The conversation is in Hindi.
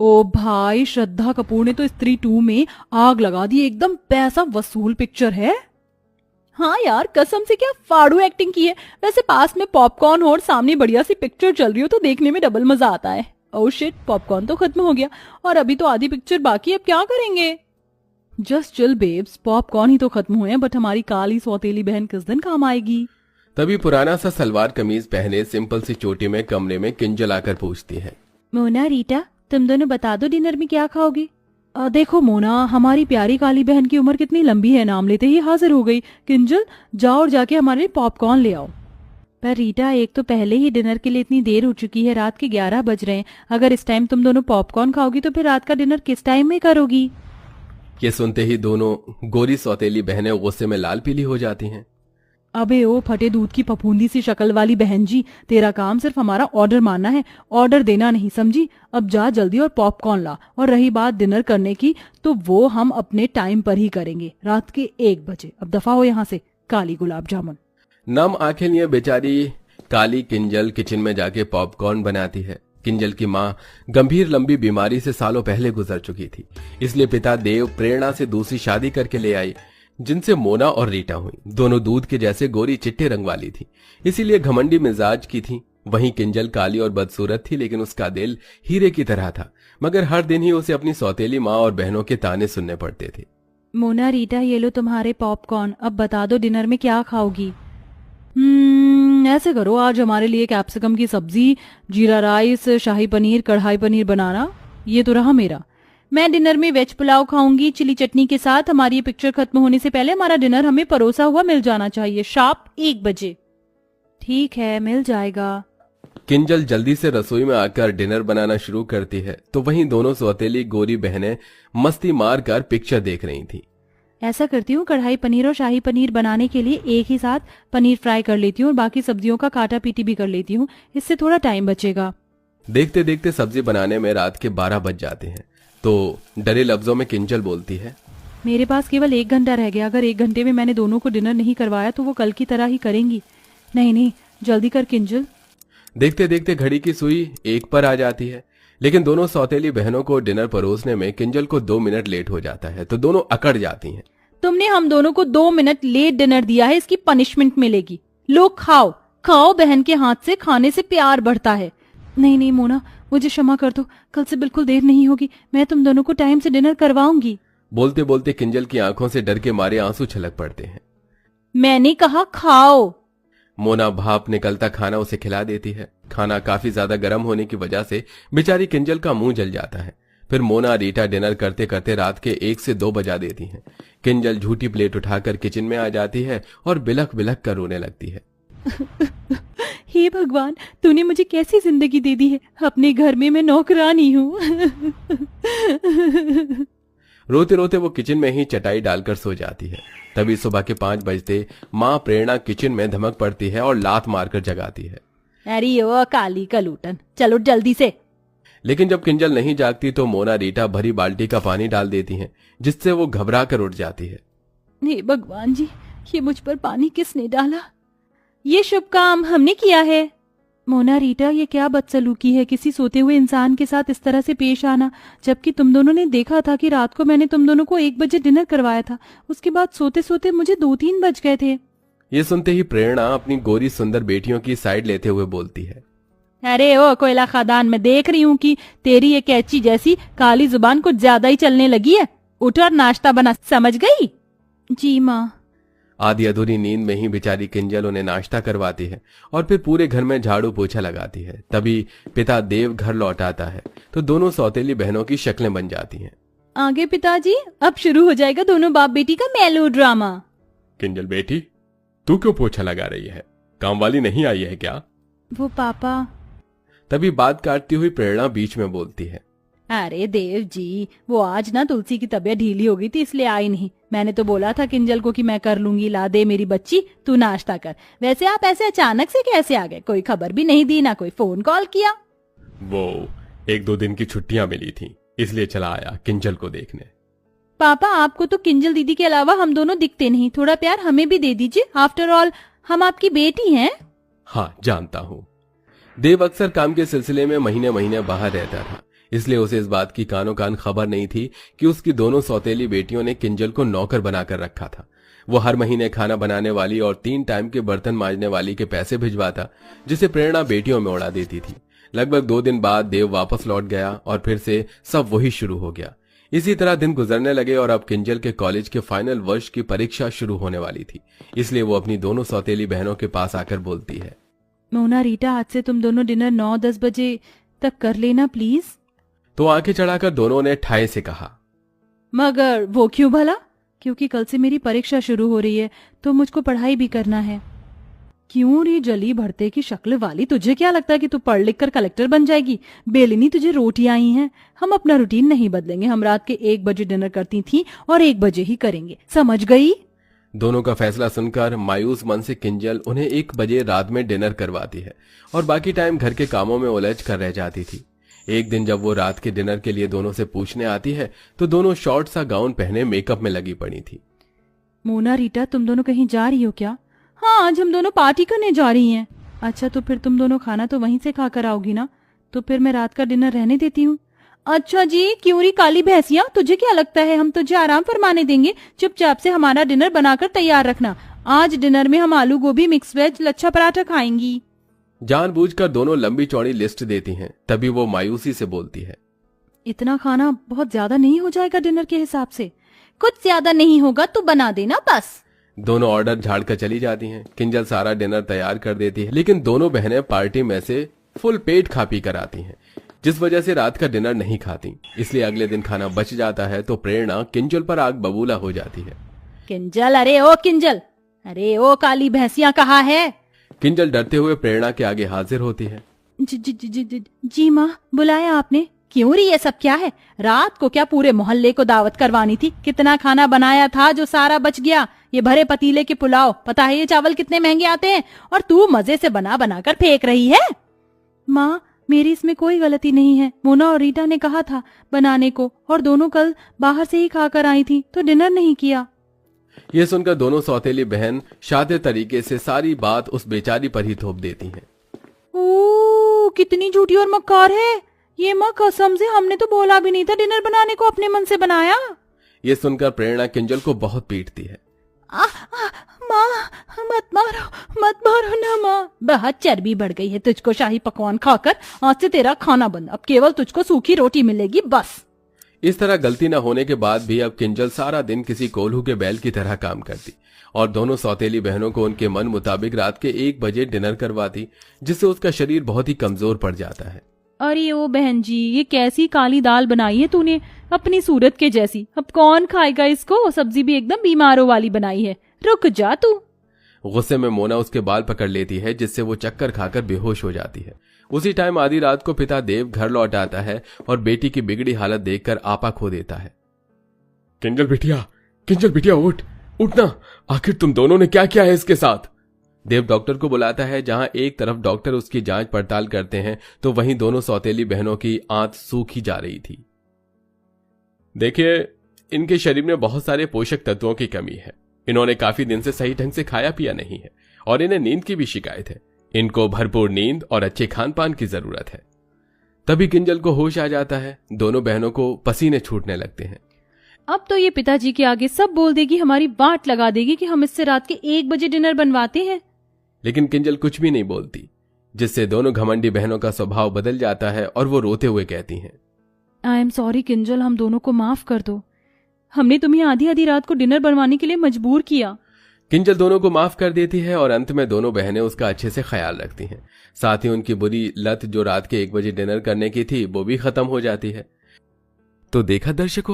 ओ भाई, श्रद्धा कपूर ने तो स्त्री 2 में आग लगा दी, एकदम पैसा वसूल पिक्चर है। हाँ यार, कसम से क्या फाड़ू एक्टिंग की है। वैसे पास में पॉपकॉर्न हो और सामने बढ़िया सी पिक्चर चल रही हो तो देखने में डबल मजा आता है। ओह शिट, पॉपकॉर्न तो खत्म हो गया और अभी तो आधी पिक्चर बाकी है, अब क्या करेंगे? जस्ट चिल बेब्स, पॉपकॉर्न ही तो खत्म हुए हैं, बट हमारी काली सौतेली बहन किस दिन काम आएगी? तभी पुराना सा सलवार कमीज पहने सिंपल सी चोटी में कमरे में किंजल आकर पूछती है, मोना रीटा, तुम दोनों बता दो डिनर में क्या खाओगे? देखो मोना, हमारी प्यारी काली बहन की उम्र कितनी लंबी है, नाम लेते ही हाजिर हो गई। किंजल, जाओ और जाके हमारे लिए पॉपकॉर्न ले आओ। पर रीटा, एक तो पहले ही डिनर के लिए इतनी देर हो चुकी है, रात के 11 बज रहे हैं। अगर इस टाइम तुम दोनों पॉपकॉर्न खाओगी तो फिर रात का डिनर किस टाइम में करोगी? ये सुनते ही दोनों गोरी सौतेली बहनें गुस्से में लाल पीली हो जाती हैं। अबे ओ फटे दूध की फफूंदी सी शक्ल वाली बहन जी, तेरा काम सिर्फ हमारा ऑर्डर मानना है, ऑर्डर देना नहीं, समझी? अब जा जल्दी और पॉपकॉर्न ला। और रही बात डिनर करने की, तो वो हम अपने टाइम पर ही करेंगे, रात के 1 बजे। अब दफा हो यहाँ से, काली गुलाब जामुन। नम आंखें लिए बेचारी काली किंजल किचन में जाके पॉपकॉर्न बनाती है। किंजल की माँ गंभीर लंबी बीमारी से सालों पहले गुजर चुकी थी, इसलिए पिता देव प्रेरणा से दूसरी शादी करके ले आई, जिनसे मोना और रीटा हुई। दोनों दूध के जैसे गोरी चिट्टे रंग वाली थी, इसीलिए घमंडी मिजाज की थी। वहीं किंजल काली और बदसूरत थी, लेकिन उसका दिल हीरे की तरह था। मगर हर दिन ही उसे अपनी सौतेली माँ और बहनों के ताने सुनने पड़ते थे। मोना रीटा, ये लो तुम्हारे पॉपकॉर्न, अब बता दो डिनर में क्या खाओगी? ऐसे करो, आज हमारे लिए कैप्सिकम की सब्जी, जीरा राइस, शाही पनीर, कढ़ाई पनीर बनाना। ये तो रहा मेरा। मैं डिनर में वेज पुलाव खाऊंगी चिली चटनी के साथ। हमारी ये पिक्चर खत्म होने से पहले हमारा डिनर हमें परोसा हुआ मिल जाना चाहिए, शार्प 1 बजे। ठीक है, मिल जाएगा। किंजल जल्दी से रसोई में आकर डिनर बनाना शुरू करती है, तो वहीं दोनों सौतेली गोरी बहनें मस्ती मारकर पिक्चर देख रही थीं। ऐसा करती हूँ, कढ़ाई पनीर और शाही पनीर बनाने के लिए एक ही साथ पनीर फ्राई कर लेती हूँ और बाकी सब्जियों का काटा पीटी भी कर लेती हूँ, इससे थोड़ा टाइम बचेगा। देखते देखते सब्जी बनाने में रात के 12 बज जाते हैं, तो डरे लफ्जों में किंजल बोलती है, मेरे पास केवल 1 घंटा रह गया। अगर 1 घंटे में मैंने दोनों को डिनर नहीं करवाया तो वो कल की तरह ही करेंगी। नहीं, जल्दी कर किंजल। देखते देखते घड़ी की सुई 1 पर आ जाती है, लेकिन दोनों सौतेली बहनों को डिनर परोसने में किंजल को 2 मिनट लेट हो जाता है, तो दोनों अकड़ जाती हैं। तुमने हम दोनों को 2 मिनट लेट डिनर दिया है, इसकी पनिशमेंट मिलेगी। लो खाओ खाओ, बहन के हाथ से खाने से प्यार बढ़ता है। नहीं मोना, मुझे क्षमा कर दो, कल से बिल्कुल देर नहीं होगी, मैं तुम दोनों को टाइम से डिनर करवाऊंगी। बोलते बोलते किंजल की आंखों से डर के मारे आंसू छलक पड़ते हैं। मैंने कहा खाओ। मोना भाप निकलता खाना उसे खिला देती है। खाना काफी ज्यादा गर्म होने की वजह से बेचारी किंजल का मुंह जल जाता है। फिर मोना रीटा डिनर करते करते रात के 1 से 2 बजा देती हैं। किंजल झूठी प्लेट उठाकर किचन में आ जाती है और बिलख बिलख कर रोने लगती है। हे भगवान, तूने मुझे कैसी जिंदगी दे दी है, अपने घर में मैं नौकरानी हूँ। रोते रोते वो किचन में ही चटाई डालकर सो जाती है। तभी सुबह के 5 बजते माँ प्रेरणा किचन में धमक पड़ती है और लात मारकर जगाती है। अरे ओ काली कलूटन, चलो जल्दी से। लेकिन जब किंजल नहीं जागती तो मोना रीटा भरी बाल्टी का पानी डाल देती हैं, जिससे वो घबरा कर उठ जाती है। हे भगवान जी, ये मुझ पर पानी किसने डाला? ये शुभ काम हमने किया है। मोना रीटा, ये क्या बदसलूकी है, किसी सोते हुए इंसान के साथ इस तरह से पेश आना, जबकि तुम दोनों ने देखा था कि रात को मैंने तुम दोनों को 1 बजे डिनर करवाया था। उसके बाद सोते सोते मुझे 2-3 बज गए थे। ये सुनते ही प्रेरणा अपनी गोरी सुंदर बेटियों की साइड लेते हुए बोलती है, अरे ओ कोयला खादान, मैं देख रही हूँ कि तेरी ये कैची जैसी काली जुबान कुछ ज्यादा ही चलने लगी है। उठ और नाश्ता बना, समझ गई? जी माँ। आधी अधूरी नींद में ही बेचारी किंजल उन्हें नाश्ता करवाती है और फिर पूरे घर में झाड़ू पोछा लगाती है। तभी पिता देव घर लौट आता है, तो दोनों सौतेली बहनों की शक्लें बन जाती हैं। आगे पिताजी, अब शुरू हो जाएगा दोनों बाप बेटी का मेलो ड्रामा। किंजल बेटी, तू क्यों पोछा लगा रही है? काम वाली नहीं आई है क्या? वो पापा। तभी बात काटती हुई प्रेरणा बीच में बोलती है, अरे देव जी, वो आज ना तुलसी की तबीयत ढीली हो गई थी, इसलिए आई नहीं। मैंने तो बोला था किंजल को कि मैं कर लूंगी, ला दे मेरी बच्ची, तू नाश्ता कर। वैसे आप ऐसे अचानक से कैसे आ गए? कोई खबर भी नहीं दी, ना कोई फोन कॉल किया। वो 1-2 दिन की छुट्टियां मिली थी, इसलिए चला आया किंजल को देखने। पापा, आपको तो किंजल दीदी के अलावा हम दोनों दिखते नहीं, थोड़ा प्यार हमें भी दे दीजिए। आफ्टर ऑल हम आपकी बेटी हैं। हाँ जानता हूँ। देव अक्सर काम के सिलसिले में महीने महीने बाहर रहता था, इसलिए उसे इस बात की कानों कान खबर नहीं थी कि उसकी दोनों सौतेली बेटियों ने किंजल को नौकर बनाकर रखा था। वो हर महीने खाना बनाने वाली और 3 टाइम के बर्तन मांजने वाली के पैसे भिजवाता, जिसे प्रेरणा बेटियों में उड़ा देती थी। लगभग 2 दिन बाद देव वापस लौट गया और फिर से सब वही शुरू हो गया। इसी तरह दिन गुजरने लगे और अब किंजल के कॉलेज के फाइनल वर्ष की परीक्षा शुरू होने वाली थी। इसलिए वो अपनी दोनों सौतेली बहनों के पास आकर बोलती है, मोना रीटा, आज से तुम दोनों डिनर 9-10 बजे तक कर लेना प्लीज। तो आंखें चढ़ाकर दोनों ने ठाए से कहा, मगर वो क्यों भला? क्योंकि कल से मेरी परीक्षा शुरू हो रही है तो मुझको पढ़ाई भी करना है। क्यों रे जली भरते की शक्ल वाली, तुझे क्या लगता है कि तू पढ़ लिख कर कलेक्टर बन जाएगी? बेलिनी तुझे रोटियां आई हैं। हम अपना रूटीन नहीं बदलेंगे। हम रात के 1 बजे डिनर करती थी और 1 बजे ही करेंगे, समझ गई? दोनों का फैसला सुनकर मायूस मन से किंजल उन्हें 1 बजे रात में डिनर करवाती है और बाकी टाइम घर के कामों में उलझ कर रह जाती थी। एक दिन जब वो रात के डिनर के लिए दोनों से पूछने आती है तो दोनों शॉर्ट सा गाउन पहने मेकअप में लगी पड़ी थी। मोना रीटा, तुम दोनों कहीं जा रही हो क्या? हाँ, आज हम दोनों पार्टी करने जा रही हैं। अच्छा, तो फिर तुम दोनों खाना तो वहीं से खा कर आओगी ना? तो फिर मैं रात का डिनर रहने देती हूँ। अच्छा जी, क्यों री काली भैंसिया, तुझे क्या लगता है हम तुझे आराम फरमाने देंगे? चुपचाप से हमारा डिनर बनाकर तैयार रखना। आज डिनर में हम आलू गोभी, मिक्स वेज, लच्छा पराठा खाएंगी। जानबूझकर दोनों लंबी चौड़ी लिस्ट देती हैं। तभी वो मायूसी से बोलती है, इतना खाना बहुत ज्यादा नहीं हो जाएगा डिनर के हिसाब से? कुछ ज्यादा नहीं होगा, तू बना देना बस। दोनों ऑर्डर झाड़कर चली जाती हैं। किंजल सारा डिनर तैयार कर देती है, लेकिन दोनों बहनें पार्टी में से फुल पेट खा पी कर आती हैं, जिस वजह से रात का डिनर नहीं खाती। इसलिए अगले दिन खाना बच जाता है तो प्रेरणा किंजल पर आग बबूला हो जाती है। किंजल, अरे ओ किंजल, अरे ओ काली भैंसिया कहाँ है? किंजल डरते हुए प्रेरणा के आगे हाजिर होती है। जी माँ, बुलाया आपने? क्यों री, ये सब क्या है? रात को क्या पूरे मोहल्ले को दावत करवानी थी? कितना खाना बनाया था जो सारा बच गया। ये भरे पतीले के पुलाव, पता है ये चावल कितने महंगे आते हैं? और तू मजे से बना बना कर फेंक रही है। माँ, मेरी इसमें कोई गलती नहीं है। मोना और रीटा ने कहा था बनाने को और दोनों कल बाहर से ही खाकर आई थी तो डिनर नहीं किया। ये सुनकर दोनों सौतेली बहन शातिर तरीके से सारी बात उस बेचारी पर ही थोप देती हैं। ओ, कितनी झूठी और मक्कार है ये। माँ कसम से हमने तो बोला भी नहीं था डिनर बनाने को, अपने मन से बनाया। ये सुनकर प्रेरणा किंजल को बहुत पीटती है। माँ, मत मारो ना माँ। बहुत चर्बी बढ़ गई है तुझको शाही पकवान खाकर। आज से तेरा खाना बंद, अब केवल तुझको सूखी रोटी मिलेगी बस। इस तरह गलती न होने के बाद भी अब किंजल सारा दिन किसी कोल्हू के बैल की तरह काम करती और दोनों सौतेली बहनों को उनके मन मुताबिक रात के 1 बजे डिनर करवाती, जिससे उसका शरीर बहुत ही कमजोर पड़ जाता है। अरे ओ बहन जी, ये कैसी काली दाल बनाई है तूने, अपनी सूरत के जैसी। अब कौन खाएगा इसको? सब्जी भी एकदम बीमारों वाली बनाई है। रुक जा तू। गुस्से में मोना उसके बाल पकड़ लेती है, जिससे वो चक्कर खाकर बेहोश हो जाती है। उसी टाइम आधी रात को पिता देव घर लौट आता है और बेटी की बिगड़ी हालत देखकर आपा खो देता है। किंजल बिटिया उठना, आखिर तुम दोनों ने क्या किया है इसके साथ? देव डॉक्टर को बुलाता है। जहां एक तरफ डॉक्टर उसकी जांच पड़ताल करते हैं तो वहीं दोनों सौतेली बहनों की आंत सूखी जा रही थी। देखिए, इनके शरीर में बहुत सारे पोषक तत्वों की कमी है। इन्होंने काफी दिन से सही ढंग से खाया पिया नहीं है और इन्हें नींद की भी शिकायत है। इनको भरपूर नींद और अच्छे खान पान की जरूरत है। तभी किंजल को होश आ जाता है। दोनों बहनों को पसीने छूटने लगते हैं। अब तो ये पिताजी के आगे सब बोल देगी, हमारी वाट लगा देगी कि हम इससे रात के 1 बजे डिनर बनवाते हैं। लेकिन किंजल कुछ भी नहीं बोलती, जिससे दोनों घमंडी बहनों का स्वभाव बदल जाता है और वो रोते हुए कहती हैं, आई एम सॉरी किंजल, हम दोनों को माफ कर दो। हमने तुम्हें आधी आधी रात को डिनर बनवाने के लिए मजबूर किया। किंजल दोनों को माफ कर देती है और अंत में दोनों बहनें उसका अच्छे से ख्याल रखती हैं। साथ ही उनकी बुरी लत जो रात के 1 बजे डिनर करने की थी वो भी खत्म हो जाती है। तो देखा दर्शकों,